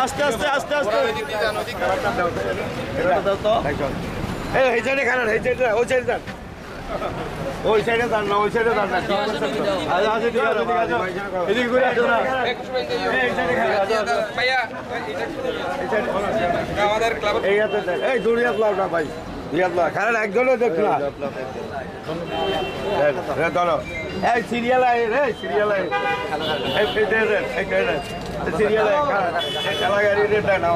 আস্তে আস্তে আস্তে আস্তে এই সাইডে খারাপ এই সাইডে ওই সাইডে যান ওই সাইডে যান না ওই সাইডে যান না আচ্ছা ঠিক আছে ঠিক আছে এদিকে ঘুরে আসো না এই সাইডে খারাপ ভাইয়া এই সাইডে আমাদের ক্লাব এই হাতে এই দুনিয়া ক্লাব না ভাই দুনিয়া ক্লাব খারাপ একজনও দেখ না রে ধরো এই সিরিয়াল আই রে সিরিয়াল আই এই দে রে এই দে সিরিয়াল আই খেলা গাড়ি রে না